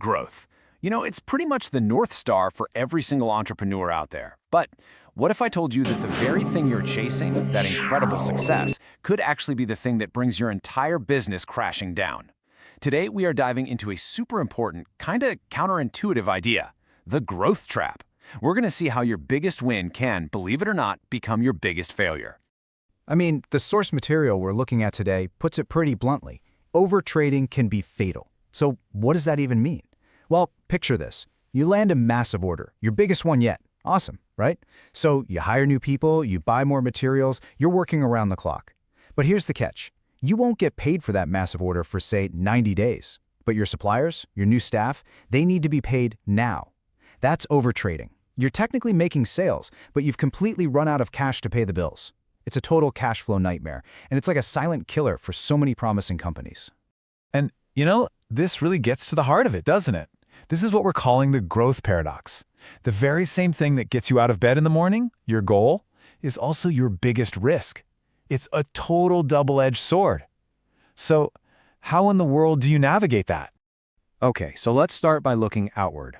growth. You know, it's pretty much the North Star for every single entrepreneur out there. But what if I told you that the very thing you're chasing, that incredible success, could actually be the thing that brings your entire business crashing down? Today, we are diving into a super important, kind of counterintuitive idea, the growth trap. We're going to see how your biggest win can, believe it or not, become your biggest failure. I mean, the source material we're looking at today puts it pretty bluntly. Overtrading can be fatal. So what does that even mean? Well, picture this. You land a massive order, your biggest one yet. Awesome, right? So you hire new people, you buy more materials, you're working around the clock. But here's the catch. You won't get paid for that massive order for, say, 90 days. But your suppliers, your new staff, they need to be paid now. That's overtrading. You're technically making sales, but you've completely run out of cash to pay the bills. It's a total cash flow nightmare, and it's like a silent killer for so many promising companies. And, you know, this really gets to the heart of it, doesn't it? This is what we're calling the growth paradox. The very same thing that gets you out of bed in the morning, your goal, is also your biggest risk. It's a total double-edged sword. So, how in the world do you navigate that? Okay, so let's start by looking outward.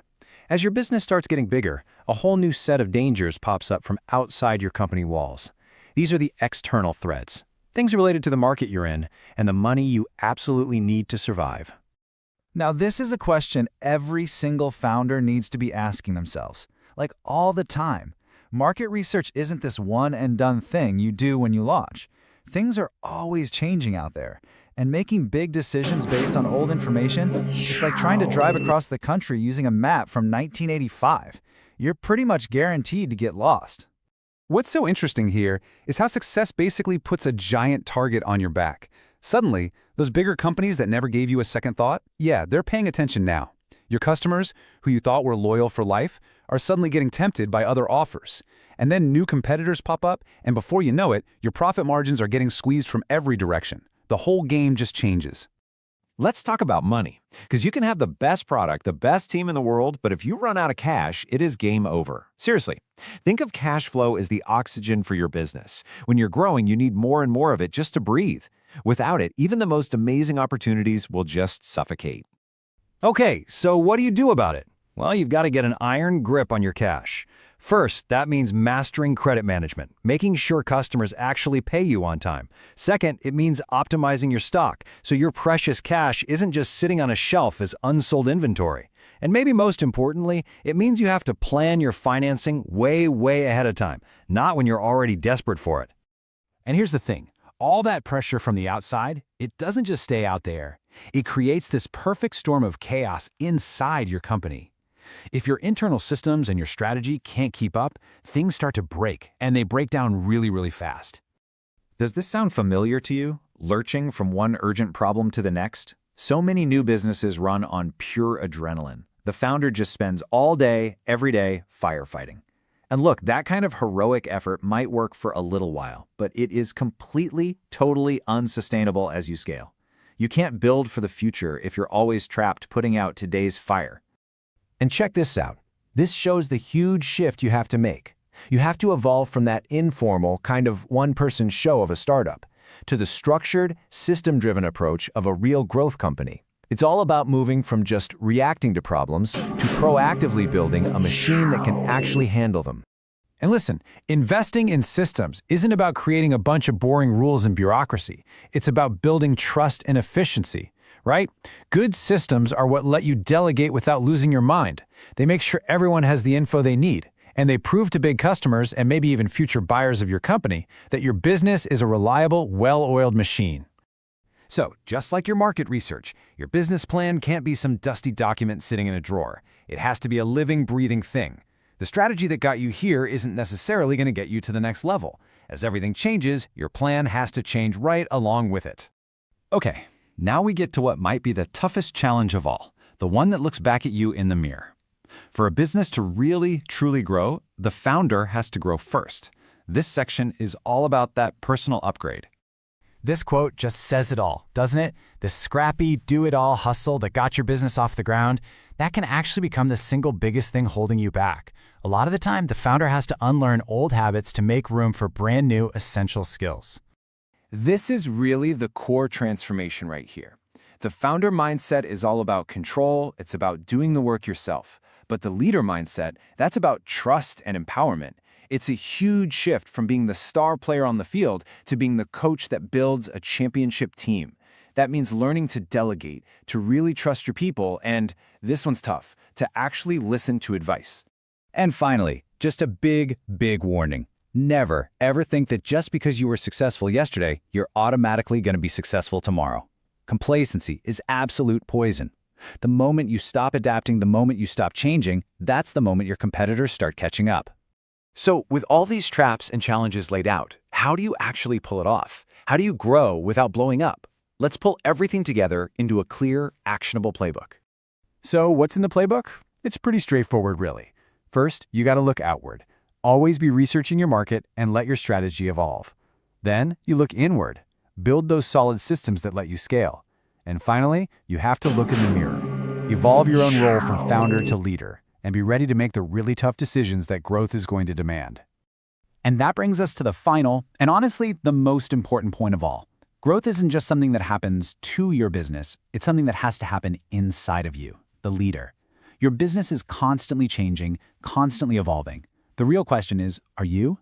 As your business starts getting bigger, a whole new set of dangers pops up from outside your company walls. These are the external threats, things related to the market you're in and the money you absolutely need to survive. Now, this is a question every single founder needs to be asking themselves, like all the time. Market research isn't this one-and-done thing you do when you launch. Things are always changing out there, and making big decisions based on old information, it's like trying to drive across the country using a map from 1985. You're pretty much guaranteed to get lost. What's so interesting here is how success basically puts a giant target on your back. Suddenly, those bigger companies that never gave you a second thought, yeah, they're paying attention now. Your customers, who you thought were loyal for life, are suddenly getting tempted by other offers. And then new competitors pop up, and before you know it, your profit margins are getting squeezed from every direction. The whole game just changes. Let's talk about money, because you can have the best product, the best team in the world, but if you run out of cash, it is game over. Seriously, think of cash flow as the oxygen for your business. When you're growing, you need more and more of it just to breathe. Without it, even the most amazing opportunities will just suffocate. Okay, so what do you do about it? Well, you've got to get an iron grip on your cash. First, that means mastering credit management, making sure customers actually pay you on time. Second, it means optimizing your stock, so your precious cash isn't just sitting on a shelf as unsold inventory. And maybe most importantly, it means you have to plan your financing way ahead of time, not when you're already desperate for it. And here's the thing. All that pressure from the outside, it doesn't just stay out there. It creates this perfect storm of chaos inside your company. If your internal systems and your strategy can't keep up, things start to break, and they break down really fast. Does this sound familiar to you? Lurching from one urgent problem to the next? So many new businesses run on pure adrenaline. The founder just spends all day, every day, firefighting. And look, that kind of heroic effort might work for a little while, but it is completely, totally unsustainable as you scale. You can't build for the future if you're always trapped putting out today's fire. And check this out. This shows the huge shift you have to make. You have to evolve from that informal, kind of one-person show of a startup to the structured, system-driven approach of a real growth company. It's all about moving from just reacting to problems to proactively building a machine that can actually handle them. And listen, investing in systems isn't about creating a bunch of boring rules and bureaucracy. It's about building trust and efficiency, right? Good systems are what let you delegate without losing your mind. They make sure everyone has the info they need, and they prove to big customers and maybe even future buyers of your company that your business is a reliable, well-oiled machine. So, just like your market research, your business plan can't be some dusty document sitting in a drawer. It has to be a living, breathing thing. The strategy that got you here isn't necessarily going to get you to the next level. As everything changes, your plan has to change right along with it. Okay, now we get to what might be the toughest challenge of all, the one that looks back at you in the mirror. For a business to really, truly grow, the founder has to grow first. This section is all about that personal upgrade. This quote just says it all, doesn't it? The scrappy, do-it-all hustle that got your business off the ground, that can actually become the single biggest thing holding you back. A lot of the time, the founder has to unlearn old habits to make room for brand new, essential skills. This is really the core transformation right here. The founder mindset is all about control, it's about doing the work yourself. But the leader mindset, that's about trust and empowerment. It's a huge shift from being the star player on the field to being the coach that builds a championship team. That means learning to delegate, to really trust your people, and, this one's tough, to actually listen to advice. And finally, just a big warning. Never, ever think that just because you were successful yesterday, you're automatically going to be successful tomorrow. Complacency is absolute poison. The moment you stop adapting, the moment you stop changing, that's the moment your competitors start catching up. So, with all these traps and challenges laid out, how do you actually pull it off? How do you grow without blowing up? Let's pull everything together into a clear, actionable playbook. So, what's in the playbook? It's pretty straightforward, really. First, you got to look outward. Always be researching your market and let your strategy evolve. Then, you look inward. Build those solid systems that let you scale. And finally, you have to look in the mirror. Evolve your own role from founder to leader, and be ready to make the really tough decisions that growth is going to demand. And that brings us to the final, and honestly, the most important point of all. Growth isn't just something that happens to your business, it's something that has to happen inside of you, the leader. Your business is constantly changing, constantly evolving. The real question is, are you?